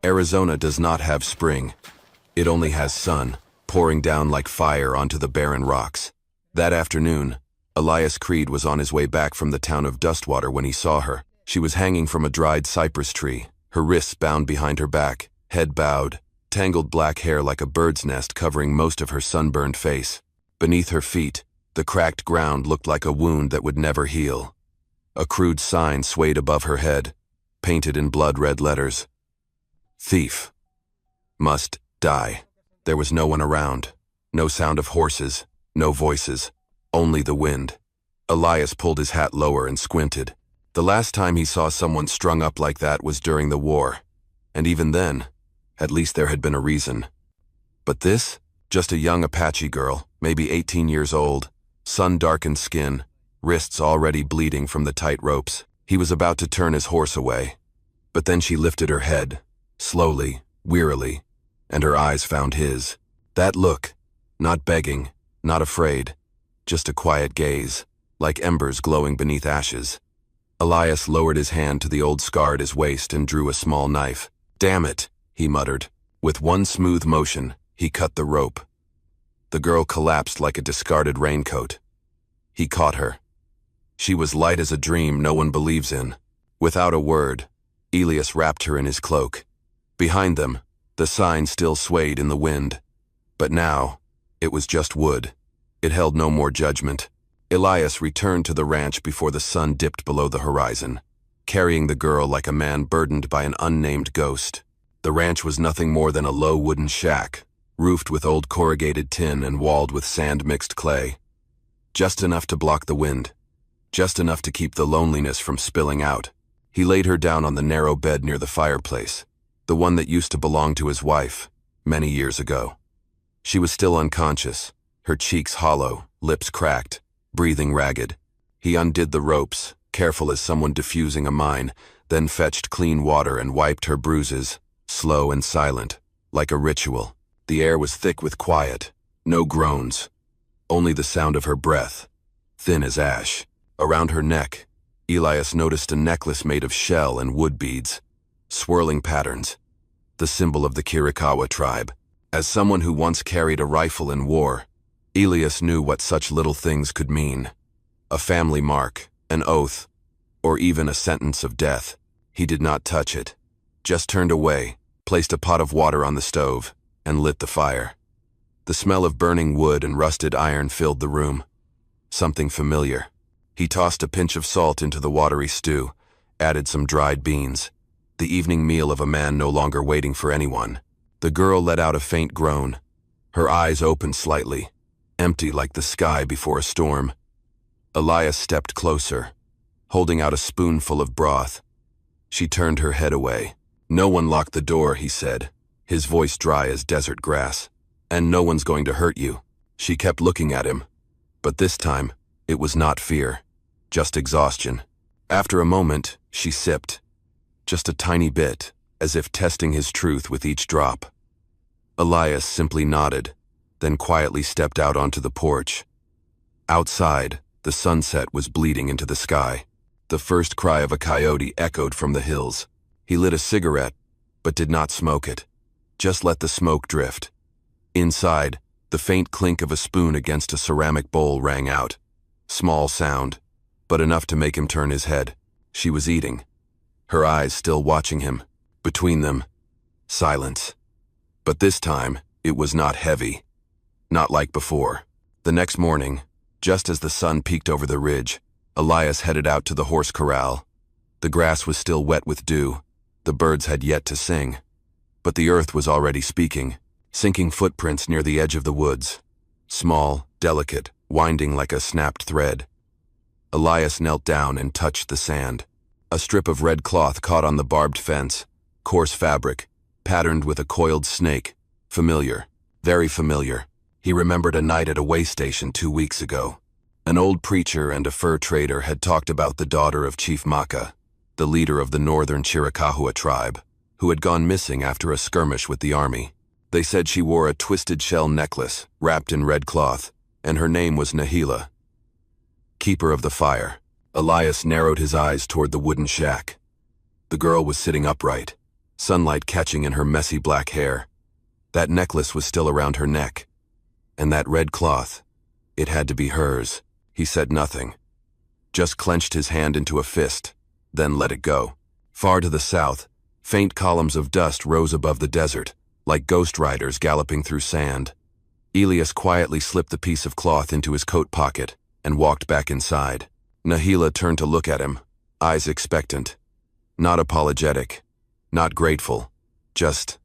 Arizona does not have spring. It only has sun, pouring down like fire onto the barren rocks. That afternoon, Elias Creed was on his way back from the town of Dustwater when he saw her. She was hanging from a dried cypress tree, her wrists bound behind her back, head bowed, tangled black hair like a bird's nest covering most of her sunburned face. Beneath her feet, the cracked ground looked like a wound that would never heal. A crude sign swayed above her head, painted in blood-red letters. Thief. Must die. There was no one around. No sound of horses, no voices, only the wind. Elias pulled his hat lower and squinted. The last time he saw someone strung up like that was during the war. And even then, at least there had been a reason. But this? Just a young Apache girl, maybe 18 years old, sun-darkened skin, wrists already bleeding from the tight ropes. He was about to turn his horse away. But then she lifted her head, slowly, wearily, and her eyes found his. That look, not begging, not afraid, just a quiet gaze, like embers glowing beneath ashes. Elias lowered his hand to the old scar at his waist and drew a small knife. "Damn it," he muttered. With one smooth motion, he cut the rope. The girl collapsed like a discarded raincoat. He caught her. She was light as a dream no one believes in. Without a word, Elias wrapped her in his cloak. Behind them, the sign still swayed in the wind. But now, it was just wood. It held no more judgment. Elias returned to the ranch before the sun dipped below the horizon, carrying the girl like a man burdened by an unnamed ghost. The ranch was nothing more than a low wooden shack, roofed with old corrugated tin and walled with sand-mixed clay. Just enough to block the wind, just enough to keep the loneliness from spilling out. He laid her down on the narrow bed near the fireplace, the one that used to belong to his wife, many years ago. She was still unconscious, her cheeks hollow, lips cracked, breathing ragged. He undid the ropes, careful as someone diffusing a mine, then fetched clean water and wiped her bruises, slow and silent, like a ritual. The air was thick with quiet, no groans, only the sound of her breath, thin as ash. Around her neck, Elias noticed a necklace made of shell and wood beads, swirling patterns, the symbol of the Chiricahua tribe. As someone who once carried a rifle in war, Elias knew what such little things could mean. A family mark, an oath, or even a sentence of death. He did not touch it, just turned away, placed a pot of water on the stove, and lit the fire. The smell of burning wood and rusted iron filled the room. Something familiar. He tossed a pinch of salt into the watery stew, added some dried beans. The evening meal of a man no longer waiting for anyone. The girl let out a faint groan. Her eyes opened slightly, empty like the sky before a storm. Elias stepped closer, holding out a spoonful of broth. She turned her head away. "No one locked the door," he said, his voice dry as desert grass. "And no one's going to hurt you." She kept looking at him, but this time, it was not fear, just exhaustion. After a moment, she sipped, just a tiny bit, as if testing his truth with each drop. Elias simply nodded, then quietly stepped out onto the porch. Outside, the sunset was bleeding into the sky. The first cry of a coyote echoed from the hills. He lit a cigarette, but did not smoke it. Just let the smoke drift. Inside, the faint clink of a spoon against a ceramic bowl rang out. Small sound, but enough to make him turn his head. She was eating, her eyes still watching him. Between them, silence. But this time, it was not heavy. Not like before. The next morning, just as the sun peeked over the ridge, Elias headed out to the horse corral. The grass was still wet with dew. The birds had yet to sing. But the earth was already speaking, sinking footprints near the edge of the woods. Small, delicate, winding like a snapped thread. Elias knelt down and touched the sand. A strip of red cloth caught on the barbed fence, coarse fabric, patterned with a coiled snake. Familiar, very familiar. He remembered a night at a way station 2 weeks ago. An old preacher and a fur trader had talked about the daughter of Chief Maka, the leader of the northern Chiricahua tribe, who had gone missing after a skirmish with the army. They said she wore a twisted shell necklace, wrapped in red cloth, and her name was Nahila. Keeper of the fire. Elias narrowed his eyes toward the wooden shack. The girl was sitting upright, sunlight catching in her messy black hair. That necklace was still around her neck. And that red cloth, it had to be hers. He said nothing, just clenched his hand into a fist, then let it go. Far to the south, faint columns of dust rose above the desert, like ghost riders galloping through sand. Elias quietly slipped the piece of cloth into his coat pocket and walked back inside. Nahila turned to look at him, eyes expectant. Not apologetic, not grateful, just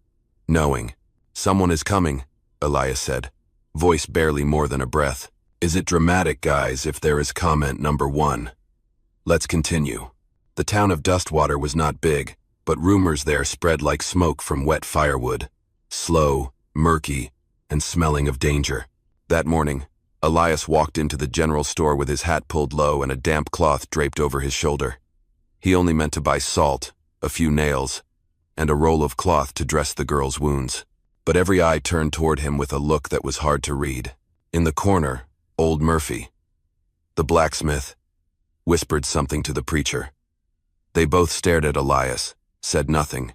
knowing. "Someone is coming," Elias said, voice barely more than a breath. "Is it dramatic, guys, if there is comment number 1? Let's continue." The town of Dustwater was not big, but rumors there spread like smoke from wet firewood. Slow, murky, and smelling of danger. That morning, Elias walked into the general store with his hat pulled low and a damp cloth draped over his shoulder. He only meant to buy salt, a few nails, and a roll of cloth to dress the girl's wounds. But every eye turned toward him with a look that was hard to read. In the corner, old Murphy, the blacksmith, whispered something to the preacher. They both stared at Elias, said nothing,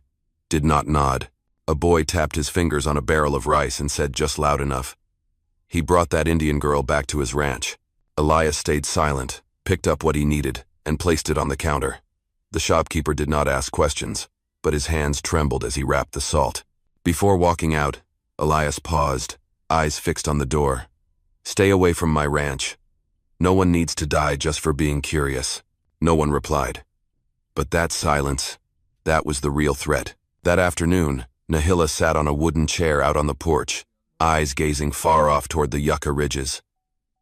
did not nod. A boy tapped his fingers on a barrel of rice and said just loud enough, "He brought that Indian girl back to his ranch." Elias stayed silent, picked up what he needed, and placed it on the counter. The shopkeeper did not ask questions, but his hands trembled as he wrapped the salt. Before walking out, Elias paused, eyes fixed on the door. "Stay away from my ranch. No one needs to die just for being curious." No one replied. But that silence, that was the real threat. That afternoon, Nahila sat on a wooden chair out on the porch, eyes gazing far off toward the yucca ridges.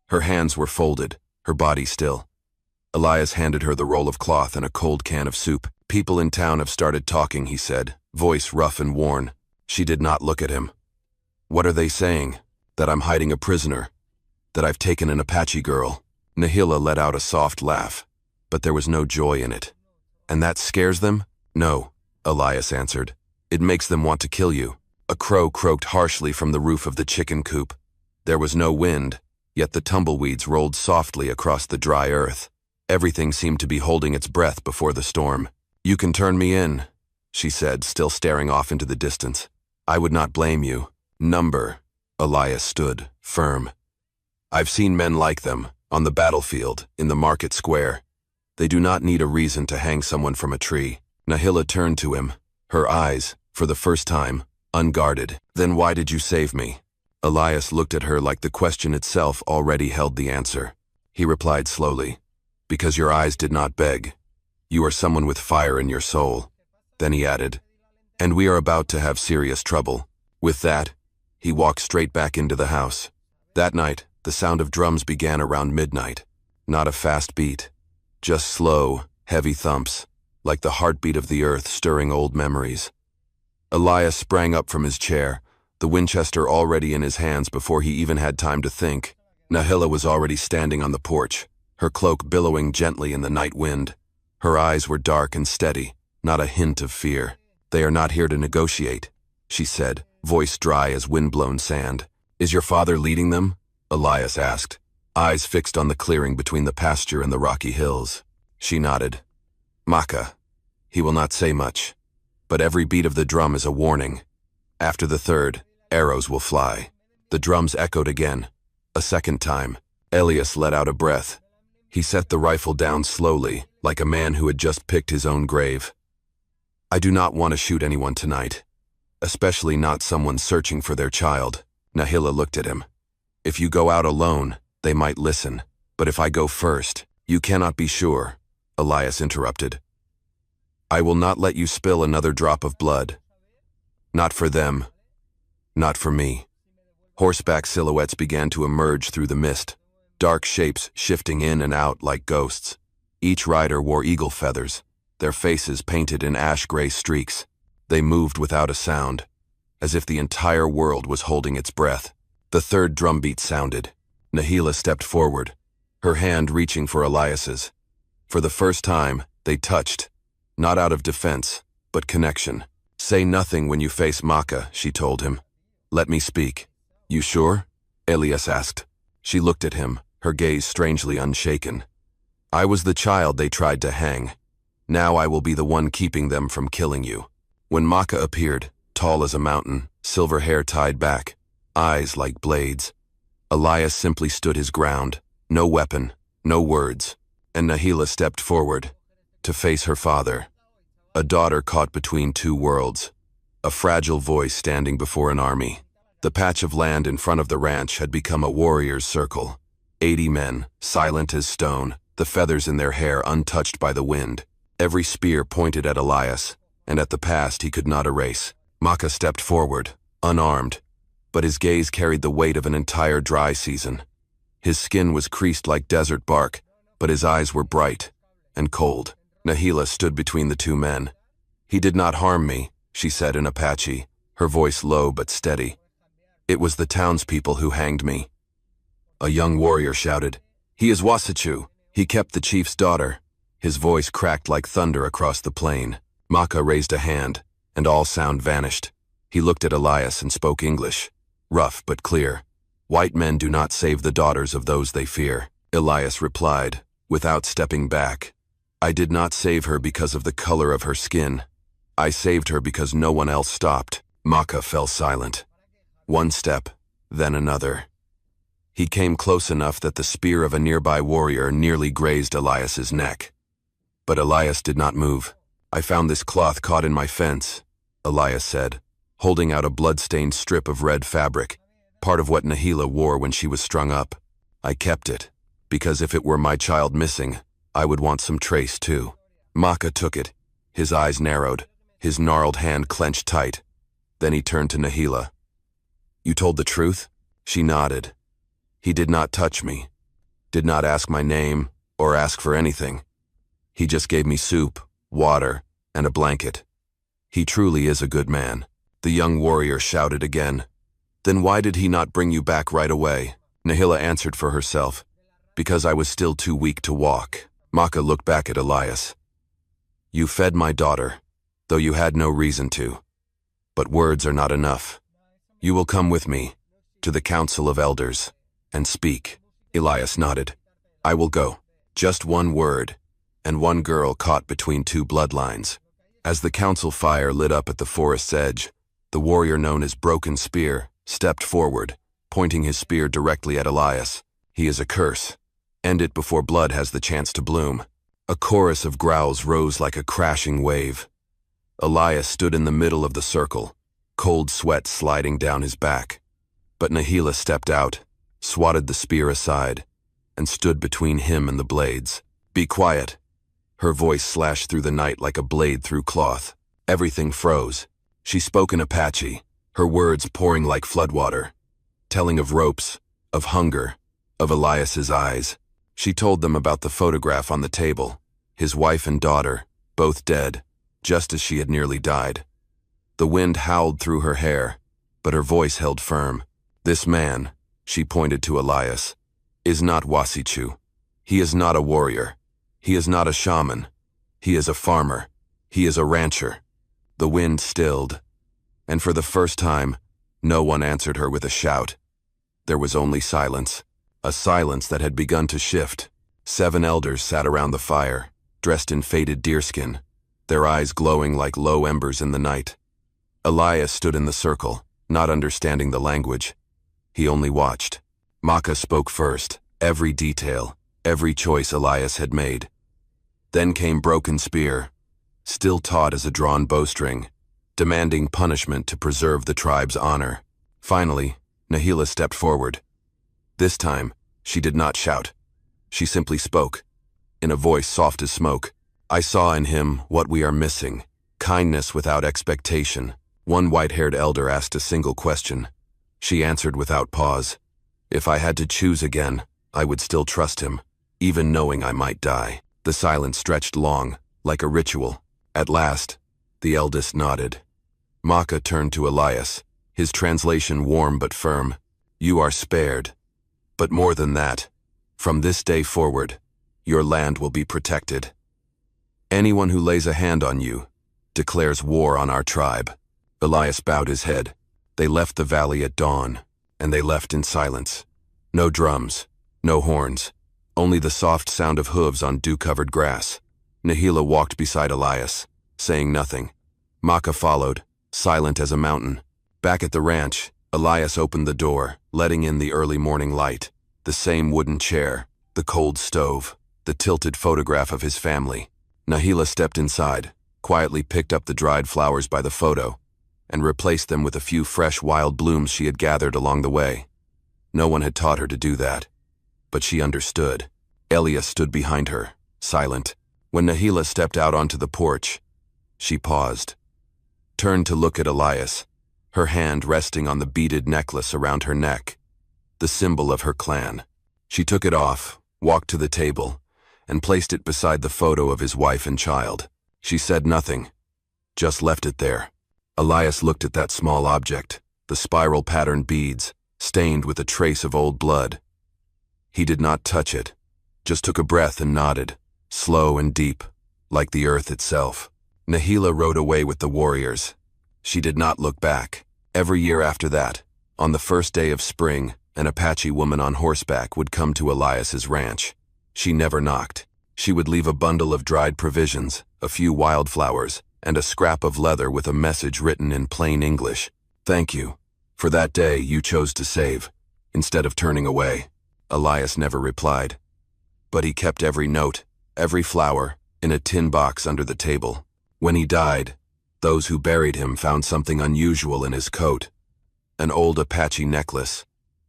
Her hands were folded, her body still. Elias handed her the roll of cloth and a cold can of soup. "People in town have started talking," he said, voice rough and worn. She did not look at him. "What are they saying? That I'm hiding a prisoner? That I've taken an Apache girl?" Nahila let out a soft laugh, but there was no joy in it. "And that scares them?" "No," Elias answered. "It makes them want to kill you." A crow croaked harshly from the roof of the chicken coop. There was no wind, yet the tumbleweeds rolled softly across the dry earth. Everything seemed to be holding its breath before the storm. "You can turn me in," she said, still staring off into the distance. "I would not blame you." "Number." Elias stood, firm. "I've seen men like them, on the battlefield, in the market square. They do not need a reason to hang someone from a tree." Nahila turned to him, her eyes, for the first time, unguarded. "Then why did you save me?" Elias looked at her like the question itself already held the answer. He replied slowly, "Because your eyes did not beg. You are someone with fire in your soul." Then he added, "And we are about to have serious trouble." With that, he walked straight back into the house. That night, the sound of drums began around midnight. Not a fast beat, just slow, heavy thumps, like the heartbeat of the earth stirring old memories. Elias sprang up from his chair, the Winchester already in his hands before he even had time to think. Nahila was already standing on the porch, her cloak billowing gently in the night wind. Her eyes were dark and steady, not a hint of fear. "They are not here to negotiate," she said, voice dry as wind-blown sand. "Is your father leading them?" Elias asked, eyes fixed on the clearing between the pasture and the rocky hills. She nodded. "Maka. He will not say much, but every beat of the drum is a warning. After the third, arrows will fly." The drums echoed again. A second time, Elias let out a breath. He set the rifle down slowly, like a man who had just picked his own grave. "I do not want to shoot anyone tonight, especially not someone searching for their child." Nahila looked at him. "If you go out alone, they might listen. But if I go first, you cannot be sure," Elias interrupted. "I will not let you spill another drop of blood. Not for them. Not for me." Horseback silhouettes began to emerge through the mist, dark shapes shifting in and out like ghosts. Each rider wore eagle feathers, their faces painted in ash-gray streaks. They moved without a sound, as if the entire world was holding its breath. The third drumbeat sounded. Nahila stepped forward, her hand reaching for Elias's. For the first time, they touched, not out of defense, but connection. "Say nothing when you face Maka," she told him. "Let me speak." "You sure?" Elias asked. She looked at him, her gaze strangely unshaken. "I was the child they tried to hang. Now I will be the one keeping them from killing you." When Maka appeared, tall as a mountain, silver hair tied back, eyes like blades, Elias simply stood his ground, no weapon, no words, and Nahila stepped forward to face her father, a daughter caught between two worlds, a fragile voice standing before an army. The patch of land in front of the ranch had become a warrior's circle. 80 men, silent as stone, the feathers in their hair untouched by the wind. Every spear pointed at Elias, and at the past he could not erase. Maka stepped forward, unarmed, but his gaze carried the weight of an entire dry season. His skin was creased like desert bark, but his eyes were bright and cold. Nahila stood between the two men. "He did not harm me," she said in Apache, her voice low but steady. "It was the townspeople who hanged me." A young warrior shouted, "He is Wasichu. He kept the chief's daughter." His voice cracked like thunder across the plain. Maka raised a hand, and all sound vanished. He looked at Elias and spoke English, rough but clear. "White men do not save the daughters of those they fear." Elias replied, without stepping back, "I did not save her because of the color of her skin. I saved her because no one else stopped." Maka fell silent. One step, then another. He came close enough that the spear of a nearby warrior nearly grazed Elias's neck. But Elias did not move. "I found this cloth caught in my fence," Elias said, holding out a blood-stained strip of red fabric, part of what Nahila wore when she was strung up. "I kept it, because if it were my child missing, I would want some trace too." Maka took it, his eyes narrowed, his gnarled hand clenched tight. Then he turned to Nahila. "You told the truth?" She nodded. "He did not touch me, did not ask my name, or ask for anything. He just gave me soup, water, and a blanket. He truly is a good man." The young warrior shouted again. "Then why did he not bring you back right away?" Nahila answered for herself, "Because I was still too weak to walk." Maka looked back at Elias. "You fed my daughter, though you had no reason to. But words are not enough. You will come with me, to the Council of Elders, and speak." Elias nodded. "I will go. Just one word, and one girl caught between two bloodlines." As the council fire lit up at the forest's edge, the warrior known as Broken Spear stepped forward, pointing his spear directly at Elias. "He is a curse. End it before blood has the chance to bloom." A chorus of growls rose like a crashing wave. Elias stood in the middle of the circle, cold sweat sliding down his back. But Nahila stepped out, swatted the spear aside, and stood between him and the blades. "Be quiet." Her voice slashed through the night like a blade through cloth. Everything froze. She spoke in Apache, her words pouring like floodwater, telling of ropes, of hunger, of Elias's eyes. She told them about the photograph on the table, his wife and daughter, both dead, just as she had nearly died. The wind howled through her hair, but her voice held firm. "This man," she pointed to Elias, "is not Wasichu. He is not a warrior. He is not a shaman. He is a farmer. He is a rancher." The wind stilled, and for the first time, no one answered her with a shout. There was only silence, a silence that had begun to shift. 7 elders sat around the fire, dressed in faded deerskin, their eyes glowing like low embers in the night. Elias stood in the circle, not understanding the language. He only watched. Maka spoke first, every detail, every choice Elias had made. Then came Broken Spear, still taut as a drawn bowstring, demanding punishment to preserve the tribe's honor. Finally, Nahila stepped forward. This time, she did not shout. She simply spoke, in a voice soft as smoke. "I saw in him what we are missing, kindness without expectation." One white-haired elder asked a single question. She answered without pause. "If I had to choose again, I would still trust him, even knowing I might die." The silence stretched long, like a ritual. At last, the eldest nodded. Maka turned to Elias, his translation warm but firm. "You are spared. But more than that, from this day forward, your land will be protected. Anyone who lays a hand on you declares war on our tribe." Elias bowed his head. They left the valley at dawn, and they left in silence. No drums, no horns, only the soft sound of hooves on dew-covered grass. Nahila walked beside Elias, saying nothing. Maka followed, silent as a mountain. Back at the ranch, Elias opened the door, letting in the early morning light. The same wooden chair, the cold stove, the tilted photograph of his family. Nahila stepped inside, quietly picked up the dried flowers by the photo, and replaced them with a few fresh wild blooms she had gathered along the way. No one had taught her to do that, but she understood. Elias stood behind her, silent. When Nahila stepped out onto the porch, she paused, turned to look at Elias, her hand resting on the beaded necklace around her neck, the symbol of her clan. She took it off, walked to the table, and placed it beside the photo of his wife and child. She said nothing, just left it there. Elias looked at that small object, the spiral-patterned beads, stained with a trace of old blood. He did not touch it, just took a breath and nodded, slow and deep, like the earth itself. Nahila rode away with the warriors. She did not look back. Every year after that, on the first day of spring, an Apache woman on horseback would come to Elias's ranch. She never knocked. She would leave a bundle of dried provisions, a few wildflowers, and a scrap of leather with a message written in plain English. "Thank you. For that day you chose to save, instead of turning away." Elias never replied, but he kept every note, every flower, in a tin box under the table. When he died, those who buried him found something unusual in his coat. An old Apache necklace,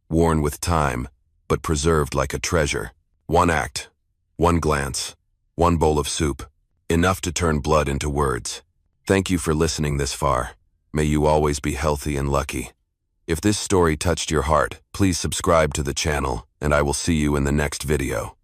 worn with time, but preserved like a treasure. One act, one glance, one bowl of soup, enough to turn blood into words. Thank you for listening this far. May you always be healthy and lucky. If this story touched your heart, please subscribe to the channel, and I will see you in the next video.